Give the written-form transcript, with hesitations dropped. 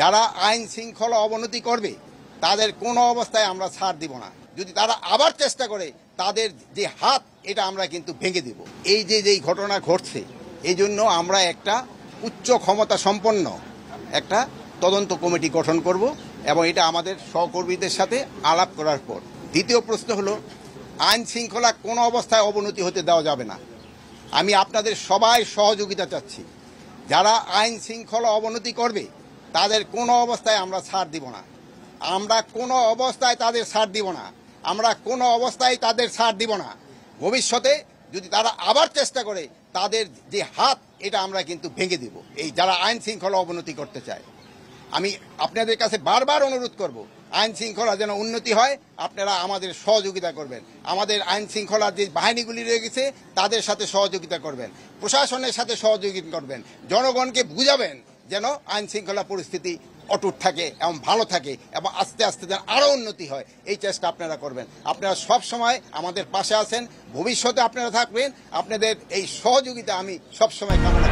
যারা আইন শৃঙ্খলা অবনতি করবে তাদের কোনো অবস্থায় আমরা ছাড় দিব না। যদি তারা আবার চেষ্টা করে তাদের যে হাত এটা আমরা কিন্তু ভেঙে দেব। এই যে ঘটনা ঘটছে এই জন্য আমরা একটা উচ্চ ক্ষমতা সম্পন্ন একটা তদন্ত কমিটি গঠন করব এবং এটা আমাদের সহকর্মীদের সাথে আলাপ করার পর। দ্বিতীয় প্রশ্ন হলো আইন শৃঙ্খলা কোনো অবস্থায় অবনতি হতে দেওয়া যাবে না। আমি আপনাদের সবাই সহযোগিতা চাচ্ছি। যারা আইন শৃঙ্খলা অবনতি করবে তাদের কোনো অবস্থায় আমরা ছাড় দিব না। আমরা কোনো অবস্থায় তাদের ছাড় দিব না। আমরা কোনো অবস্থায় তাদের ছাড় দিব না। ভবিষ্যতে যদি তারা আবার চেষ্টা করে তাদের যে হাত এটা আমরা কিন্তু ভেঙে দেব। এই যারা আইন শৃঙ্খলা অবনতি করতে চায়, আমি আপনাদের কাছে বারবার অনুরোধ করব আইন শৃঙ্খলা যেন উন্নতি হয়, আপনারা আমাদের সহযোগিতা করবেন। আমাদের আইন শৃঙ্খলার যে বাহিনীগুলি রয়ে গেছে তাদের সাথে সহযোগিতা করবেন, প্রশাসনের সাথে সহযোগিতা করবেন, জনগণকে বুঝাবেন যেন আইন শৃঙ্খলা পরিস্থিতি অটুট থাকে এবং ভালো থাকে এবং আস্তে আস্তে যেন আরও উন্নতি হয়, এই চেষ্টা আপনারা করবেন। আপনারা সব সময় আমাদের পাশে আছেন, ভবিষ্যতে আপনারা থাকবেন। আপনাদের এই সহযোগিতা আমি সবসময় কামনা